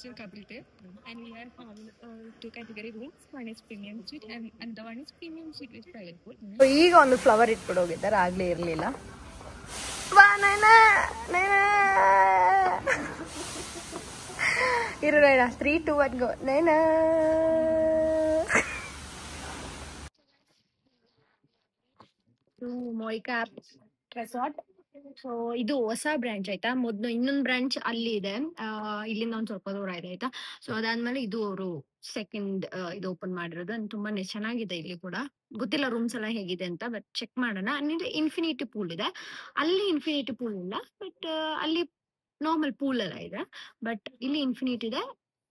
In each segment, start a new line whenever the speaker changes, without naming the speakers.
five-star couple there, and we have two category rooms. One is premium suite, and the one is premium suite with private pool.
ಈಗ ಒಂದು flower ಇಟ್ಬಿಟ್ಟು ಹೋಗಿದ್ದಾರೆ, ಆಗ್ಲೇ ಇರಲಿಲ್ಲ. ಇರು ನೈನಾ, 3, 2, 1 ಗೋ. Naina ಮೊಯ್ಕ್ಯಾಪ್ resort. So ಇದು ಹೊಸ ಬ್ರಾಂಚ್ ಆಯ್ತಾ. ಮೊದ್ಲು ಇನ್ನೊಂದು ಬ್ರಾಂಚ್ ಅಲ್ಲಿ ಇದೆ, ಇಲ್ಲಿಂದ ಒಂದ್ ಸ್ವಲ್ಪ ದೂರ ಇದೆ ಆಯ್ತಾ. ಸೊ ಅದಾದ್ಮೇಲೆ ಇದು ಅವರು ಸೆಕೆಂಡ್ ಇದು ಓಪನ್ ಮಾಡಿರೋದು. ತುಂಬಾನೇ ಚೆನ್ನಾಗಿದೆ. ಇಲ್ಲಿ ಕೂಡ ಗೊತ್ತಿಲ್ಲ ರೂಮ್ಸ್ ಎಲ್ಲ ಹೇಗಿದೆ ಅಂತ, ಬಟ್ ಚೆಕ್ ಮಾಡೋಣ. ಅಲ್ಲಿ ಇನ್ಫಿನಿಟಿ ಪೂಲ್ ಇದೆ, ಅಲ್ಲಿ ಇನ್ಫಿನಿಟಿ ಪೂಲ್ ಇಲ್ಲ, ಬಟ್ ಅಲ್ಲಿ ನಾರ್ಮಲ್ ಪೂಲ್ ಎಲ್ಲ ಇದೆ. ಬಟ್ ಇಲ್ಲಿ ಇನ್ಫಿನಿಟಿ ಇದೆ.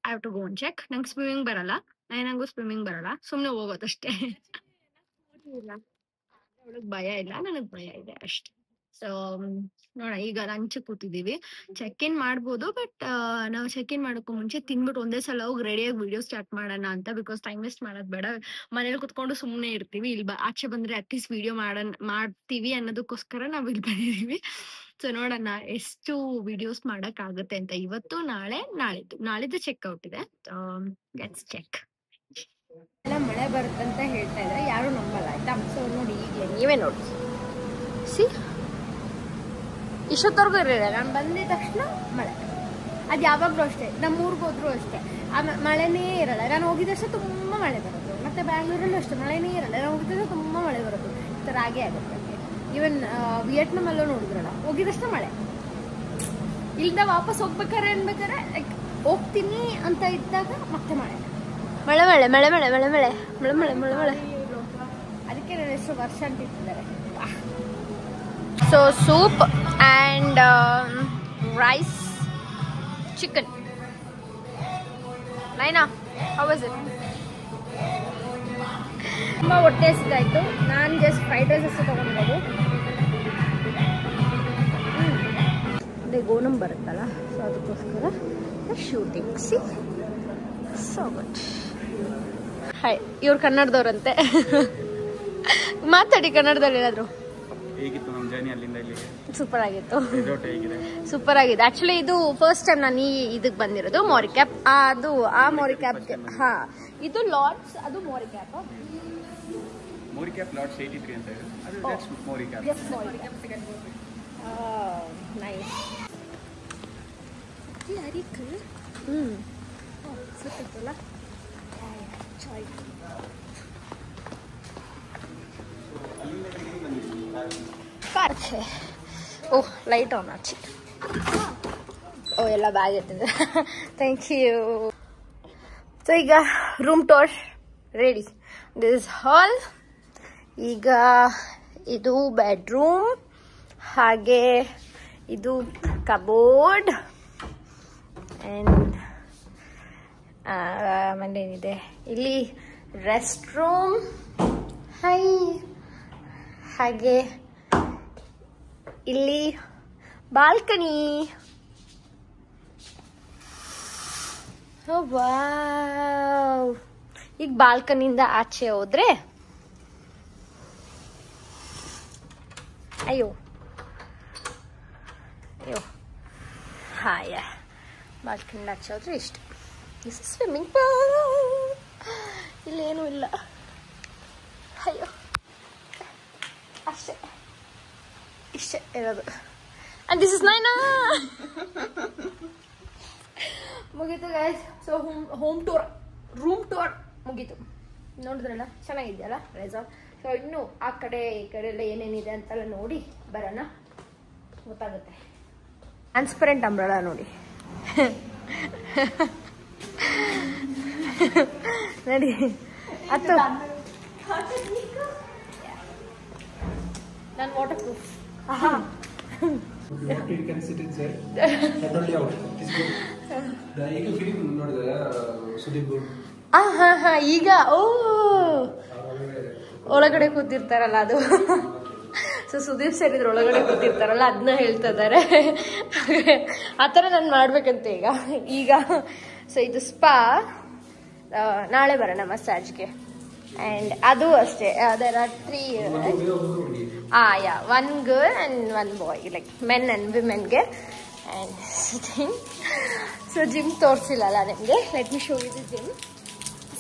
I have to go and check. ನಂಗೆ ಸ್ವಿಮ್ಮಿಂಗ್ ಬರಲ್ಲ, ನಂಗೂ ಸ್ವಿಮ್ಮಿಂಗ್ ಬರಲ್ಲ, ಸುಮ್ನೆ ಹೋಗೋದಷ್ಟೇ. ಅವಳಿಗೆ ಭಯ ಇಲ್ಲ, ನನಗ್ ಭಯ ಇದೆ ಅಷ್ಟೇ. ಸೊ ನೋಡ, ಈಗ ಲಂಚ್ ಕೂತಿದೀವಿ. ಚೆಕ್ ಇನ್ ಮಾಡ್ಬೋದು, ಬಟ್ ನಾವು ಚೆಕ್ ಇನ್ ಮಾಡೋಕ್ಕೂ ಮುಂಚೆ ತಿನ್ಬಿಟ್ಟು ಒಂದೇ ಸಲ ಹೋಗಿ ರೆಡಿಯಾಗಿ ವಿಡಿಯೋ ಸ್ಟಾರ್ಟ್ ಮಾಡೋಣ ಅಂತ. ಬಿಕಾಸ್ ಟೈಮ್ ವೇಸ್ಟ್ ಮಾಡೋದ್ ಬೇಡ. ಮನೇಲಿ ಕುತ್ಕೊಂಡು ಸುಮ್ಮನೆ ಇರ್ತೀವಿ, ಇಲ್ಲಿ ಆಚೆ ಬಂದ್ರೆ ಅಟ್ಲೀಸ್ಟ್ ವಿಡಿಯೋ ಮಾಡ್ತೀವಿ ಅನ್ನೋದಕ್ಕೋಸ್ಕರ ನಾವ್ ಇಲ್ಲಿ ಬಂದಿದೀವಿ. ಸೊ ನೋಡೋಣ ಎಷ್ಟು ವಿಡಿಯೋಸ್ ಮಾಡಕ್ ಆಗುತ್ತೆ ಅಂತ. ಇವತ್ತು ನಾಳಿದ್ದು ಚೆಕ್ಔಟ್ ಇದೆ. Let's check. ಎಲ್ಲ ಮಳೆ ಬರುತ್ತಂತ ಹೇಳ್ತಾ ಇದ್ರೆ ಯಾರು ನಂಬಲ್ಲ ಆಯ್ತಾ. ಸೊ ನೋಡಿ, ಈಗಲೇ ನೀವೇ ನೋಡಿ, ಸಿ ಇಷ್ಟೊತ್ತವರೆಗೂ ಇರಲಿಲ್ಲ. ನಾನು ಬಂದಿದ ತಕ್ಷಣ ಮಳೆ. ಅದು ಯಾವಾಗಲೂ ಅಷ್ಟೇ, ನಮ್ಮ ಊರಿಗೆ ಹೋದ್ರು ಅಷ್ಟೇ ಮಳೆನೇ ಇರಲ್ಲ. ನಾನು ಹೋಗಿದಷ್ಟು ತುಂಬ ಮಳೆ ಬರೋದು. ಮತ್ತೆ ಬ್ಯಾಂಗ್ಳೂರಲ್ಲೂ ಅಷ್ಟೇ ಮಳೆನೇ ಇರಲ್ಲ. ನಾನು ಹೋಗಿದ್ದಷ್ಟು ತುಂಬ ಮಳೆ ಬರೋದು. ಈ ಥರ ಹಾಗೆ ಆಗುತ್ತೆ. ಈವನ್ ವಿಯೆಟ್ನಾಮಲ್ಲೂ ನೋಡಿದ್ರಲ್ಲ, ಹೋಗಿದಷ್ಟು ಮಳೆ. ಇಲ್ಲಿಂದ ವಾಪಸ್ ಹೋಗ್ಬೇಕಾರೆ ಅನ್ಬೇಕಾರೆ ಲೈಕ್ ಹೋಗ್ತೀನಿ ಅಂತ ಇದ್ದಾಗ ಮತ್ತೆ ಮಳೆ ಮಳೆ ಮಳೆ ಮಳೆ ಮಳೆ ಮಳೆ ಮಳೆ ಮಳೆ ಮಳೆ ಮಳೆ ಮಳೆ. ಅದಕ್ಕೆ ನಾನು ಎಷ್ಟು ವರ್ಷ ಅಂತ ಇಟ್ಟಿದ್ದಾರೆ. So soup and rice, chicken. Naina, how was it? ತುಂಬ ಹೊಟ್ಟೆ ಹಸಿದಾಯ್ತು. ನಾನು ಜಸ್ಟ್ ಫ್ರೈಡ್ ರೈಸ್ ಅಷ್ಟೇ ತೊಗೊಂಡಿರೋದು. ಅದೇ ಗೋನಮ್ ಬರುತ್ತಲ್ಲ, ಸೊ ಅದಕ್ಕೋಸ್ಕರ shooting. C so good. Hi, ಇವ್ರು ಕನ್ನಡದವ್ರಂತೆ. ಮಾತಾಡಿ ಕನ್ನಡದಲ್ಲಿ ಏನಾದ್ರು. ಸೂಪರ್ ಆಗಿತ್ತು, ಸೂಪರ್ ಆಗಿದೆ. ಆಕ್ಚುಲಿ ಇದು ಫಸ್ಟ್ ಟೈಮ್ ನಾನು ಇದಕ್ಕೆ ಬಂದಿರೋದು, ಮೋರಿಕ್ಯಾಪ್. ಅದು ಆ ಮೋರಿಕ್ಯಾಪ್ಗೆ. ಹಾ, ಇದು ಲಾಡ್ಸ್, ಅದು ಮೋರಿಕ್ಯಾಪ್.
ಮೋರಿಕ್ಯಾಪ್ ಲಾಡ್ಸ್ 83 ಅಂತ ಇದೆ. ಅದು ಜಸ್ಟ್ ಮೋರಿಕ್ಯಾಪ್.
ಜಸ್ಟ್ ಮೋರಿಕ್ಯಾಪ್. ನೈಸ್. ಯಾರಿ ಕಲರ್? ಸೂಪರ್. ಚಾಯ್. ಓಹ್, ಲೈಟ್ ಆನ್ ಆಚೆ. ಓ, ಎಲ್ಲ ಬ್ಯಾಗ್ ಇಟ್ಟಿದೆ. Thank you. ಸೊ ಈಗ room tour ready. This hall. ಈಗ ಇದು ಬೆಡ್ರೂಮ್, ಹಾಗೆ ಇದು ಕಬೋರ್ಡ್, ಆ್ಯಂಡ್ ಆಮೇಲೆ ಏನಿದೆ ಇಲ್ಲಿ ರೆಸ್ಟ್ ರೂಮ್. ಹಾಗೆ ಇಲ್ಲಿ ಬಾಲ್ಕನಿ. ವಾವ್. ಈಗ ಬಾಲ್ಕನಿಯಿಂದ ಆಚೆ ಹೋದ್ರೆ ಅಯ್ಯೋ ಹಾಯ, ಬಾಲ್ಕನಿಯಿಂದ ಆಚೆ ಹೋದ್ರೆ ಇಷ್ಟು. This is swimming pool. ಇಲ್ಲೇನೂ ಇಲ್ಲ. ಅಯ್ಯೋ, ಅಷ್ಟೇ, ಇಷ್ಟೇ ಇರೋದು. And this is Naina. ಮುಗೀತು guys. So home tour, room tour ಮುಗೀತು. ನೋಡಿದ್ರಲ್ಲ, ಚೆನ್ನಾಗಿದೆಯಲ್ಲ ರೆಸಾರ್ಟ್. ಸೊ ಇನ್ನು ಆ ಕಡೆ ಈ ಕಡೆ ಎಲ್ಲ ಏನೇನಿದೆ ಅಂತೆಲ್ಲ ನೋಡಿ ಬರೋಣ, ಗೊತ್ತಾಗುತ್ತೆ. ಟ್ರಾನ್ಸ್ಪರೆಂಟ್ ಅಂಬ್ರೆಲಾ ನೋಡಿ. ನೋಡಿ, ಅದು ನಾನು water proof.
You can sit inside. That only out. It's good. The eagle film ನೋಡಿದ್ರೆ ಸುದೀಪ್.
ಹಾ, ಈಗ ಒಳಗಡೆ ಕೂತಿರ್ತಾರಲ್ಲ ಅದು. ಸೊ ಸುದೀಪ್ ಸರ್ ಇದ್ರ ಒಳಗಡೆ ಕೂತಿರ್ತಾರಲ್ಲ, ಅದನ್ನ ಹೇಳ್ತಾ ಇದ್ದಾರೆ. ಆ ಥರ ನಾನು ಮಾಡ್ಬೇಕಂತ ಈಗ. ಸೊ ಇದು ಸ್ಪಾ. ನಾಳೆ ಬರೋಣ ಮಸಾಜ್ಗೆ. ಆ್ಯಂಡ್ ಅದು ಅಷ್ಟೇ, there are 3 1 girl and 1 boy, like men and womenಗೆ. And sitting. ಸೊ ಜಿಮ್ ತೋರಿಸಿಲ್ಲಲ್ಲ ನಿಮಗೆ. Let me show you the gym.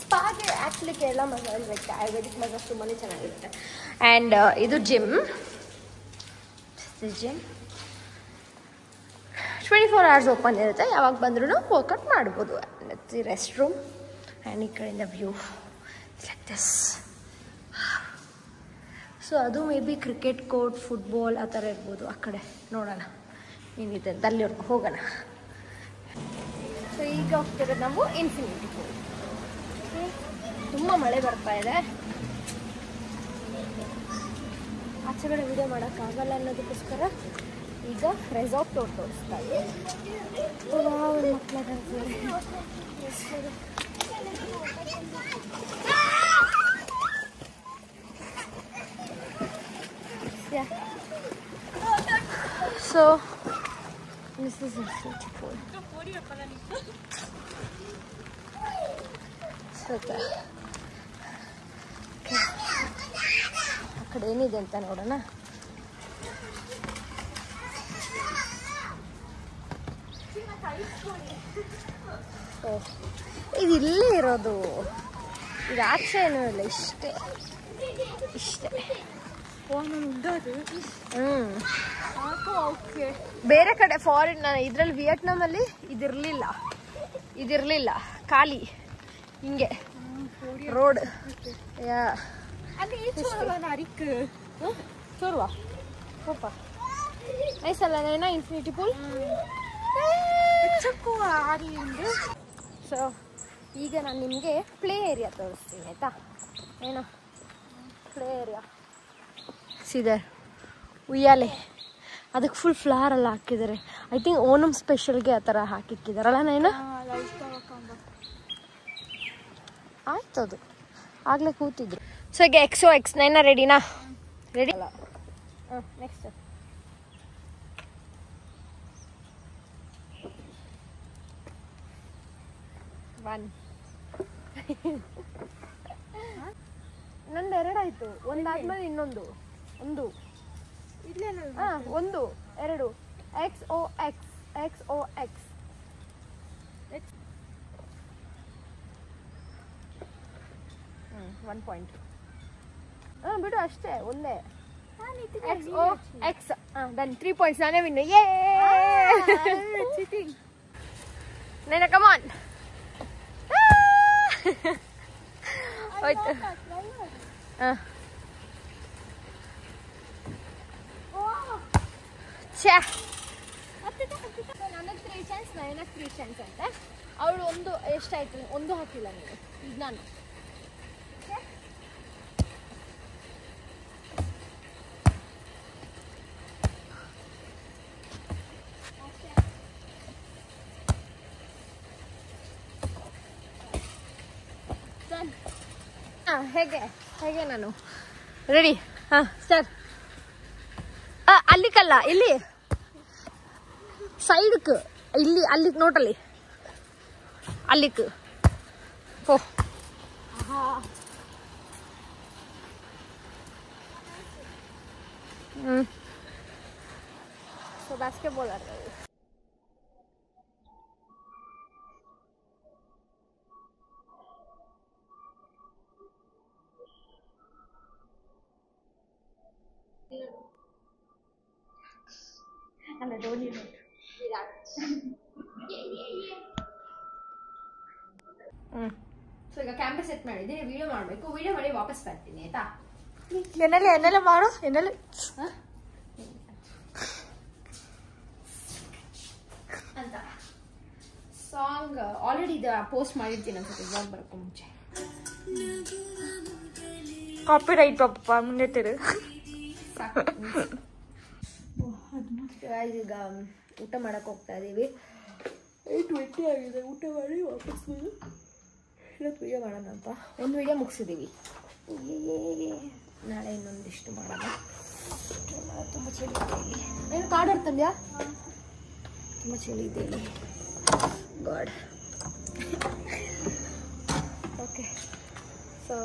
ಸ್ಪಾಗೆ actually Kerala massage like Ayurvedic massage ತುಂಬಾ ಚೆನ್ನಾಗಿರುತ್ತೆ. ಆ್ಯಂಡ್ ಇದು ಜಿಮ್ 24 hours ಓಪನ್ ಇರುತ್ತೆ. ಯಾವಾಗ ಬಂದ್ರೂ ವರ್ಕೌಟ್ ಮಾಡ್ಬೋದು. ದಿ ರೆಸ್ಟ್ ರೂಮ್ ಆ್ಯಂಡ್ ಈ ಕಡೆಯಿಂದ ವ್ಯೂ ಲೈಕ್ ದಿಸ್. ಸೊ ಅದು may be cricket court, football ಆ ಥರ ಇರ್ಬೋದು. ಆ ಕಡೆ ನೋಡೋಣ ಏನಿದೆ ಅಂತ, ಅಲ್ಲಿವರೆಗೂ ಹೋಗೋಣ. ಸೊ ಈಗ ಹೋಗ್ತಿರೋದು ನಾವು ಇನ್ಫಿನಿಟಿ ಪೂಲ್. ತುಂಬ ಮಳೆ ಬರ್ತಾ ಇದೆ. ಆಚೆ ಕಡೆ ವಿಡಿಯೋ ಮಾಡೋಕ್ಕಾಗಲ್ಲ ಅನ್ನೋದಕ್ಕೋಸ್ಕರ ಈಗ ರೆಸಾರ್ಟ್ ಟೂರ್ ತೋರಿಸ್ತಾ ಇದೆ. ಮಕ್ಕಳ so this is infinity pool. ಆ ಕಡೆ ಏನಿದೆ ಅಂತ ನೋಡೋಣ. ಇದು ಇಲ್ಲೇ ಇರೋದು, ಇದು ಆಚೆ ಏನೂ ಇಲ್ಲ. ಇಷ್ಟೇ ಬೇರೆ ಕಡೆ ಫಾರಿನ್ ಇದರಲ್ಲಿ ವಿಯೆಟ್ನಾಮಲ್ಲಿ ಇದಿರಲಿಲ್ಲ ಖಾಲಿ ಹಿಂಗೆ ರೋಡ್. ಚೋರ್ವಾ ಹೋಪ ನೈಸ್ ಅಲ್ಲ ನೈನಾ ಇನ್ಫಿನಿಟಿ ಪೂಲ್. ಸೊ ಈಗ ನಾನು ನಿಮಗೆ ಪ್ಲೇ ಏರಿಯಾ ತೋರಿಸ್ತೀನಿ ಆಯಿತಾ. ಏನೋ ಪ್ಲೇ ಏರಿಯಾ ಸಿದರ್ ಉಯ್ಯಾಲೆ, ಅದಕ್ಕೆ ಫುಲ್ ಫ್ಲವರ್ ಎಲ್ಲ ಹಾಕಿದ್ದಾರೆ. ಐ ಥಿಂಕ್ ಓಣಂ ಸ್ಪೆಷಲ್ಗೆ ಆ ಥರ ಹಾಕಿಕ್ಕಿದಾರಲ್ಲ ನೈನಾ. ಆಯ್ತು, ಅದು ಆಗಲೇ ಕೂತಿದ್ರು. ಸೊ ಈಗ XOX ನೈನಾ ರೆಡಿನಾ? ರೆಡಿ ಅಲ್ಲ. ನೆಕ್ಸ್ಟ್ ನಂದು 2 ಆಯ್ತು. ಒಂದಾದ್ಮೇಲೆ ಇನ್ನೊಂದು, ಒಂದು 2 XOX 1 ಪಾಯಿಂಟ್ ಬಿಡು ಅಷ್ಟೇ, ಒಂದೇ. XOX done. 3 ಪಾಯಿಂಟ್ಸ್. ನಾನೇ ವಿನ್ನು. ಯೇ ನೈನಾ ಕಮ್ ಆನ್. ಹೋಯ್ತು. ನನಗೆ 3 ಚಾನ್ಸ್, ನೈನಾಗೆ 3 ಚಾನ್ಸ್ ಅಂತೆ. ಅವಳು ಒಂದು ಎಷ್ಟಾಯ್ತು? ಒಂದು ಹಾಕಿಲ್ಲ ನೀವು. ಈಗ ನಾನು ಹೇಗೆ ನಾನು ರೆಡಿ. ಸರ್ ಅಲ್ಲಿಕ್ಕಲ್ಲ, ಇಲ್ಲಿ ಸೈಡ್ಕ್, ಇಲ್ಲಿ ಅಲ್ಲಿಗೆ ನೋಟಲ್ಲಿ ಅಲ್ಲಿಕ್ ಓ. ಸೊ ಬಾಸ್ಕೆಟ್ಬಾಲ್ ಆಡ್ತಾರೆ. ಅಲ್ಲ ಧೋನಿ ವಿರಾಟ್. ಸೊ ಈಗ ಕ್ಯಾಮ್ರಾ ಸೆಟ್ ಮಾಡಿದ್ದೀನಿ, ವಿಡಿಯೋ ಮಾಡಬೇಕು. ವಿಡಿಯೋ ಮಾಡಿ ವಾಪಸ್ ಬರ್ತೀನಿ ಆಯ್ತಾ. ಏನೆಲ್ಲ ಮಾಡು, ಏನೆಲ್ಲ ಅಂತ ಸಾಂಗ್ ಆಲ್ರೆಡಿ ಪೋಸ್ಟ್ ಮಾಡಿರ್ತೀನಿ ಅನ್ಸುತ್ತೆ ಬ್ಲಾಗ್ ಬರೋಕ್ಕೂ ಮುಂಚೆ. ಕಾಪಿ ರೈಟ್ ಪಾಪ ಮುಂದೆ ತಿರು. ಈಗ ಊಟ ಮಾಡಕ್ಕೆ ಹೋಗ್ತಾ ಇದ್ದೀವಿ. 8:20 ಆಗಿದೆ. ಊಟ ಮಾಡಿ ವಾಪಸ್ ಬಂದು ಇವತ್ತು ವೀಡಿಯೋ ಮಾಡೋಣ ಅಂತ. ಒಂದು ವೀಡಿಯೋ ಮುಗಿಸಿದ್ದೀವಿ. ನಾಳೆ ಇನ್ನೊಂದಿಷ್ಟು ಮಾಡೋಣ. ತುಂಬ ಚಳಿ ಇದೆ ಇಲ್ಲಿ. ಏನು ಕಾರ್ಡ್ ಆಡ್ತಂದ್ಯಾ? ತುಂಬ ಚಳಿ ಇದೆ ಇಲ್ಲಿ. ಗಾಡ್. Okay, so